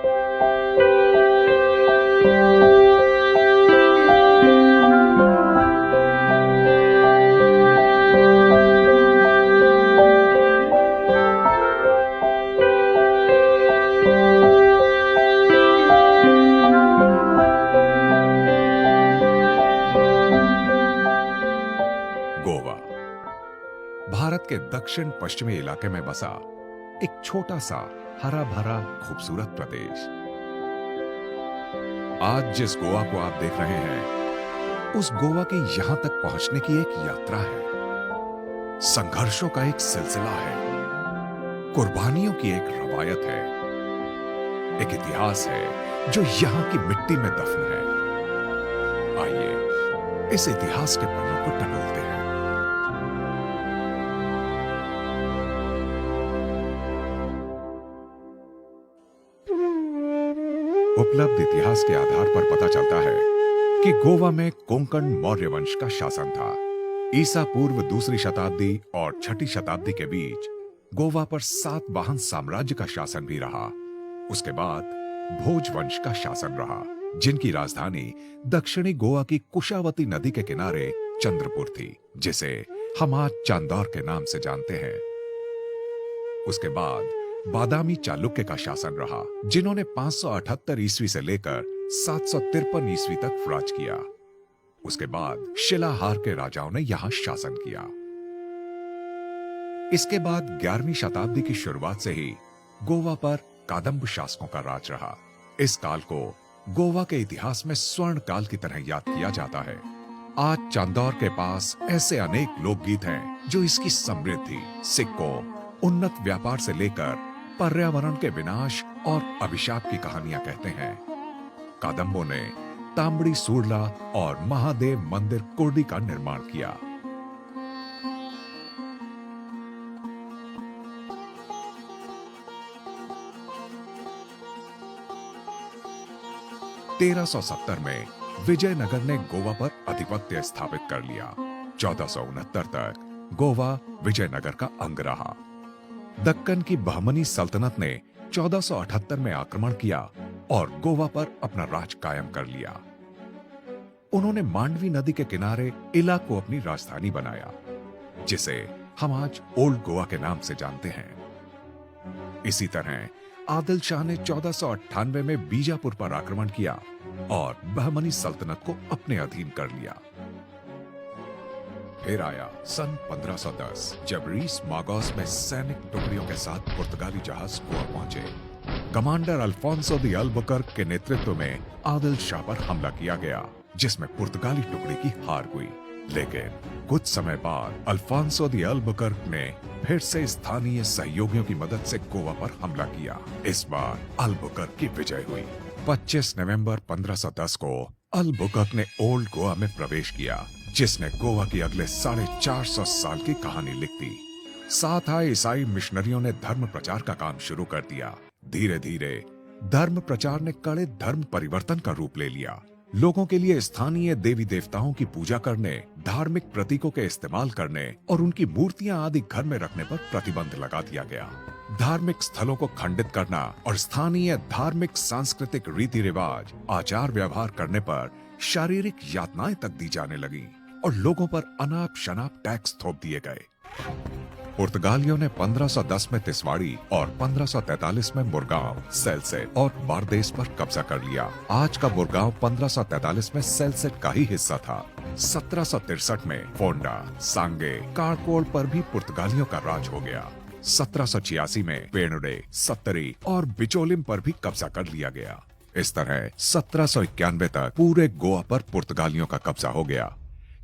गोवा भारत के दक्षिण पश्चिमी इलाके में बसा एक छोटा सा हरा भरा खूबसूरत प्रदेश। आज जिस गोवा को आप देख रहे हैं, उस गोवा की यहां तक पहुंचने की एक यात्रा है, संघर्षों का एक सिलसिला है, कुर्बानियों की एक रवायत है, एक इतिहास है जो यहां की मिट्टी में दफन है। आइए इस इतिहास के पन्नों को टटोलते हैं। उपलब्ध इतिहास के आधार पर पता चलता है कि गोवा में कोंकण मौर्य वंश का शासन था। ईसा पूर्व दूसरी शताब्दी और छठी शताब्दी के बीच गोवा पर सातवाहन साम्राज्य का शासन भी रहा। उसके बाद भोज वंश का शासन रहा, जिनकी राजधानी दक्षिणी गोवा की कुशावती नदी के किनारे चंद्रपुर थी, जिसे हम आज चांदौर के नाम से जानते हैं। उसके बाद बादामी चालुक्य का शासन रहा, जिन्होंने 578 ईस्वी से लेकर 753 ईस्वी तक राज किया। उसके बाद शिलाहार के राजाओं ने यहां शासन किया। इसके बाद 11वीं शताब्दी की शुरुआत से ही गोवा पर कादम्ब शासकों का राज रहा। इस काल को गोवा के इतिहास में स्वर्ण काल की तरह याद किया जाता है। आज चांदौर के पास ऐसे अनेक लोकगीत हैं जो इसकी समृद्धि, सिक्कों, उन्नत व्यापार से लेकर पर्यावरण के विनाश और अभिशाप की कहानियां कहते हैं। कादम्बों ने तांबड़ी सूरला और महादेव मंदिर कुर्डी का निर्माण किया। (1370) में विजयनगर ने गोवा पर आधिपत्य स्थापित कर लिया। 1469 तक गोवा विजयनगर का अंग रहा। दक्कन की बहमनी सल्तनत ने 1478 में आक्रमण किया और गोवा पर अपना राज कायम कर लिया। उन्होंने मांडवी नदी के किनारे इला को अपनी राजधानी बनाया, जिसे हम आज ओल्ड गोवा के नाम से जानते हैं। इसी तरह आदिल शाह ने 1498 में बीजापुर पर आक्रमण किया और बहमनी सल्तनत को अपने अधीन कर लिया। फिर आया सन 1510, जब रीस मागोस में सैनिक टुकड़ियों के साथ पुर्तगाली जहाज गोवा पहुंचे। कमांडर अल्फोंसो दी अल्बुकर्क के नेतृत्व में आदिल शाह पर हमला किया गया, जिसमें पुर्तगाली टुकड़ी की हार हुई। लेकिन कुछ समय बाद अल्फोंसो दी अल्बुकर्क ने फिर से स्थानीय सहयोगियों की मदद से गोवा पर हमला किया। इस बार अल्बुकर्क की विजय हुई। 25 नवंबर 1510 को अल्बुकर्क ने ओल्ड गोवा में प्रवेश किया, जिसने गोवा की अगले 450 साल की कहानी लिख दी। साथ आए ईसाई मिशनरियों ने धर्म प्रचार का काम शुरू कर दिया। धीरे धीरे धर्म प्रचार ने कड़े धर्म परिवर्तन का रूप ले लिया। लोगों के लिए स्थानीय देवी देवताओं की पूजा करने, धार्मिक प्रतीकों के इस्तेमाल करने और उनकी मूर्तियां आदि घर में रखने पर प्रतिबंध लगा दिया गया। धार्मिक स्थलों को खंडित करना और स्थानीय धार्मिक सांस्कृतिक रीति रिवाज, आचार व्यवहार करने पर शारीरिक यातनाएं तक दी जाने लगी और लोगों पर अनाप शनाप टैक्स थोप दिए गए। पुर्तगालियों ने 1510 में तिसवाड़ी और 1543 में मुरगांव, सेल्सेट और बारदेस पर कब्जा कर लिया। आज का मुरगांव 1543 में सेल्सेट का ही हिस्सा था। 1763 में फोंडा, सांगे, कारकोल पर भी पुर्तगालियों का राज हो गया। 1786 में पेनुडे, सत्तरी और बिचोलिम पर भी कब्जा कर लिया गया। इस तरह 1791 तक पूरे गोवा पर पुर्तगालियों का कब्जा हो गया।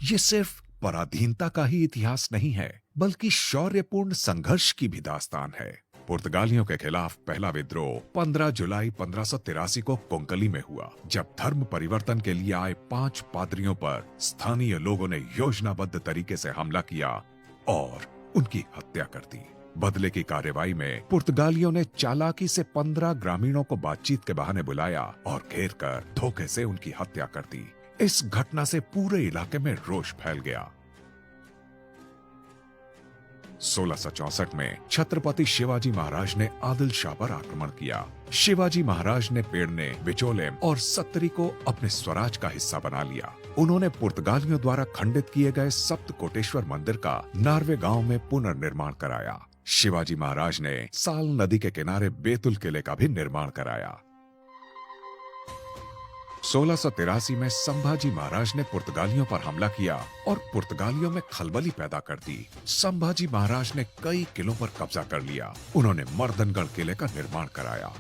ये सिर्फ पराधीनता का ही इतिहास नहीं है, बल्कि शौर्यपूर्ण संघर्ष की भी दास्तान है। पुर्तगालियों के खिलाफ पहला विद्रोह 15 जुलाई 1583 को कोंकली में हुआ, जब धर्म परिवर्तन के लिए आए 5 पादरियों पर स्थानीय लोगों ने योजनाबद्ध तरीके से हमला किया और उनकी हत्या कर दी। बदले की कार्रवाई में पुर्तगालियों ने चालाकी से 15 ग्रामीणों को बातचीत के बहाने बुलाया और घेर कर धोखे से उनकी हत्या कर दी। इस घटना से पूरे इलाके में रोष फैल गया। 1664 में छत्रपति शिवाजी महाराज ने आदिल शाह पर आक्रमण किया। शिवाजी महाराज ने पेड़ने, बिचोलेम और सत्तरी को अपने स्वराज का हिस्सा बना लिया। उन्होंने पुर्तगालियों द्वारा खंडित किए गए सप्तकोटेश्वर मंदिर का नार्वे गांव में पुनर्निर्माण कराया। शिवाजी महाराज ने साल नदी के किनारे बेतुल किले का भी निर्माण कराया। 1683 में संभाजी महाराज ने पुर्तगालियों पर हमला किया और पुर्तगालियों में खलबली पैदा कर दी। संभाजी महाराज ने कई किलों पर कब्जा कर लिया। उन्होंने मर्दनगढ़ किले का निर्माण कराया।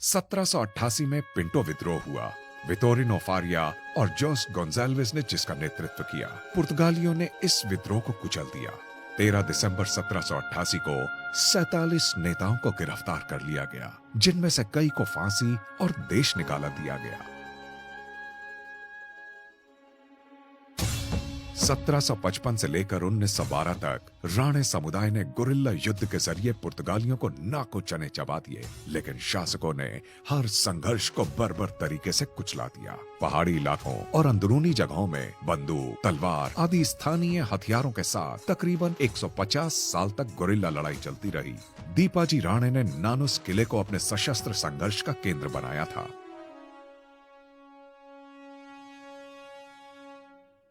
1788 में पिंटो विद्रोह हुआ। वितोरिनो फारिया और जोस गोंजाल्वेज ने जिसका नेतृत्व किया। पुर्तगालियों ने इस विद्रोह को कुचल दिया। 13 दिसंबर 1788 को 47 नेताओं को गिरफ्तार कर लिया गया, जिनमें से कई को फांसी और देश निकाला दिया गया। 1755 से लेकर 1912 तक राणे समुदाय ने गुरिल्ला युद्ध के जरिए पुर्तगालियों को नाको चने चबा दिए, लेकिन शासकों ने हर संघर्ष को बर्बर तरीके से कुचला दिया। पहाड़ी इलाकों और अंदरूनी जगहों में बंदूक, तलवार आदि स्थानीय हथियारों के साथ तकरीबन 150 साल तक गुरिल्ला लड़ाई चलती रही। दीपाजी राणे ने नानुस किले को अपने सशस्त्र संघर्ष का केंद्र बनाया था।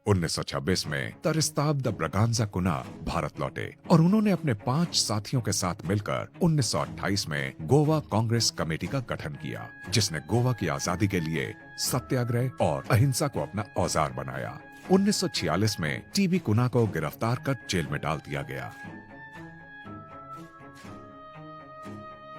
1926 में तरिस्ताब द ब्रगांजा कुना भारत लौटे और उन्होंने अपने 5 साथियों के साथ मिलकर 1928 में गोवा कांग्रेस कमेटी का गठन किया, जिसने गोवा की आजादी के लिए सत्याग्रह और अहिंसा को अपना औजार बनाया। 1946 में टीबी कुना को गिरफ्तार कर जेल में डाल दिया गया।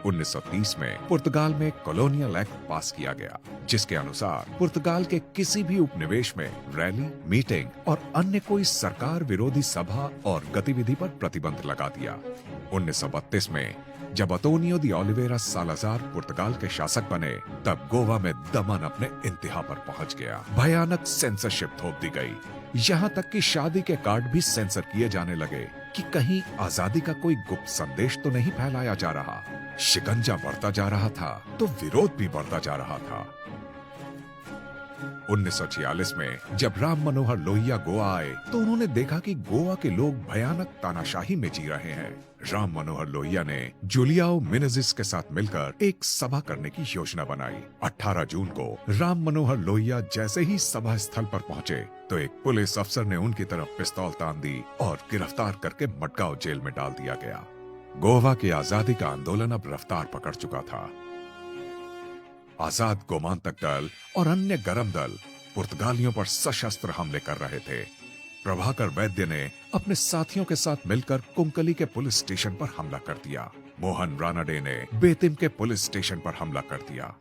1930 में पुर्तगाल में कॉलोनियल एक्ट पास किया गया, जिसके अनुसार पुर्तगाल के किसी भी उपनिवेश में रैली, मीटिंग और अन्य कोई सरकार विरोधी सभा और गतिविधि पर प्रतिबंध लगा दिया। 1932 में जब अतोनियो दी ओलिवेरा सालाजार पुर्तगाल के शासक बने, तब गोवा में दमन अपने इंतहा पर पहुंच गया। भयानक सेंसरशिप थोप दी गई, यहाँ तक कि शादी के कार्ड भी सेंसर किए जाने लगे कि कहीं आजादी का कोई गुप्त संदेश तो नहीं फैलाया जा रहा। शिकंजा बढ़ता जा रहा था तो विरोध भी बढ़ता जा रहा था। 1946 में जब राम मनोहर लोहिया गोवा आए तो उन्होंने देखा कि गोवा के लोग भयानक तानाशाही में जी रहे हैं। राम मनोहर लोहिया ने जूलियाओ मिनेजिस के साथ मिलकर एक सभा करने की योजना बनाई। 18 जून को राम मनोहर लोहिया जैसे ही सभा स्थल पर पहुंचे तो एक पुलिस अफसर ने उनकी तरफ पिस्तौल तान दी और गिरफ्तार करके मडगांव जेल में डाल दिया गया। गोवा की आजादी का आंदोलन अब रफ्तार पकड़ चुका था। आजाद गोमांतक दल और अन्य गरम दल पुर्तगालियों पर सशस्त्र हमले कर रहे थे। प्रभाकर वैद्य ने अपने साथियों के साथ मिलकर कुंकली के पुलिस स्टेशन पर हमला कर दिया। मोहन रानाडे ने बेतिम के पुलिस स्टेशन पर हमला कर दिया।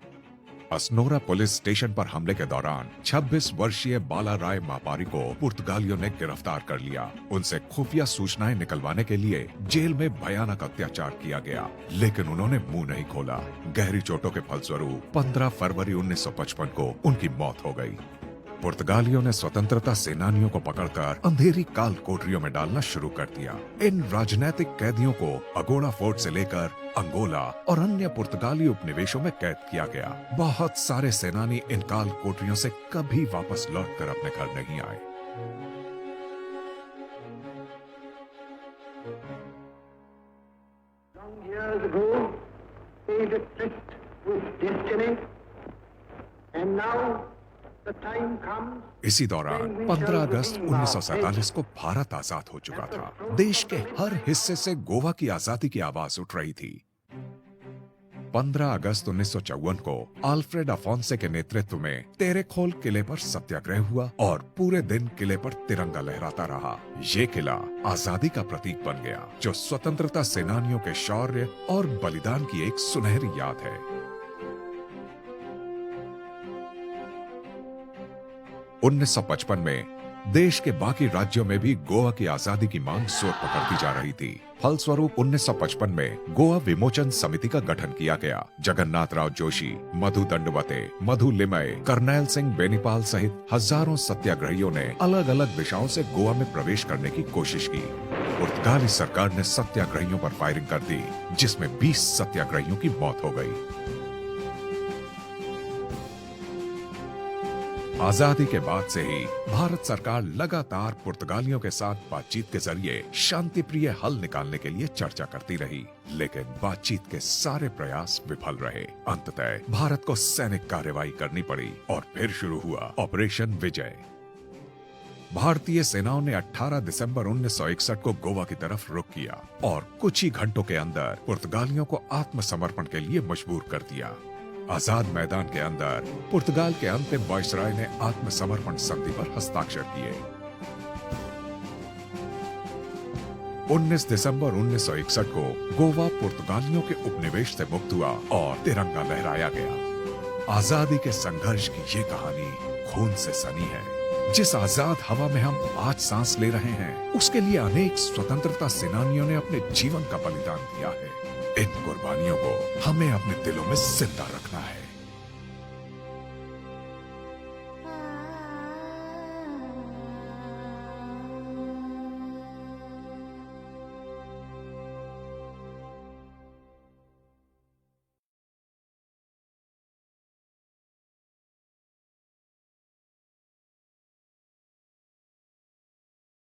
असनोरा पुलिस स्टेशन पर हमले के दौरान 26 वर्षीय बाला राय मापारी को पुर्तगालियों ने गिरफ्तार कर लिया। उनसे खुफिया सूचनाएं निकलवाने के लिए जेल में भयानक अत्याचार किया गया, लेकिन उन्होंने मुंह नहीं खोला। गहरी चोटों के फलस्वरूप 15 फरवरी 1955 को उनकी मौत हो गई। पुर्तगालियों ने स्वतंत्रता सेनानियों को पकड़कर अंधेरी काल कोठरियों में डालना शुरू कर दिया। इन राजनैतिक कैदियों को अगोड़ा फोर्ट से लेकर अंगोला और अन्य पुर्तगाली उपनिवेशों में कैद किया गया। बहुत सारे सेनानी इन काल कोठरियों से कभी वापस लौटकर अपने घर नहीं आए। Years ago, paid a tryst with destiny, and now the time comes. इसी दौरान 15 अगस्त 1947 को भारत आजाद हो चुका था। देश के हर हिस्से से गोवा की आजादी की आवाज उठ रही थी। 15 अगस्त 1954 को अल्फ्रेड अफोंसे के नेतृत्व में तेरेखोल किले पर सत्याग्रह हुआ और पूरे दिन किले पर तिरंगा लहराता रहा। ये किला आजादी का प्रतीक बन गया, जो स्वतंत्रता सेनानियों के शौर्य और बलिदान की एक सुनहरी याद है। 1955 में देश के बाकी राज्यों में भी गोवा की आजादी की मांग जोर पकड़ती जा रही थी। फलस्वरूप 1955 में गोवा विमोचन समिति का गठन किया गया। जगन्नाथ राव जोशी, मधु दंडवते, मधु लिमय, करनैल सिंह बेनीपाल सहित हजारों सत्याग्रहियों ने अलग अलग दिशाओं से गोवा में प्रवेश करने की कोशिश की। पुर्तगाली सरकार ने सत्याग्रहियों पर फायरिंग कर दी, जिसमें 20 सत्याग्रहियों की मौत हो गई। आजादी के बाद से ही भारत सरकार लगातार पुर्तगालियों के साथ बातचीत के जरिए शांति प्रिय हल निकालने के लिए चर्चा करती रही, लेकिन बातचीत के सारे प्रयास विफल रहे। अंततः भारत को सैनिक कार्रवाई करनी पड़ी और फिर शुरू हुआ ऑपरेशन विजय। भारतीय सेनाओं ने 18 दिसंबर 1961 को गोवा की तरफ रुख किया और कुछ ही घंटों के अंदर पुर्तगालियों को आत्मसमर्पण के लिए मजबूर कर दिया। आजाद मैदान के अंदर पुर्तगाल के अंतिम वायसराय ने आत्मसमर्पण संधि पर हस्ताक्षर किए। 19 दिसंबर 1961 को गोवा पुर्तगालियों के उपनिवेश से मुक्त हुआ और तिरंगा लहराया गया। आजादी के संघर्ष की ये कहानी खून से सनी है। जिस आजाद हवा में हम आज सांस ले रहे हैं, उसके लिए अनेक स्वतंत्रता सेनानियों ने अपने जीवन का बलिदान दिया है। इन कुर्बानियों को हमें अपने दिलों में जिंदा रखना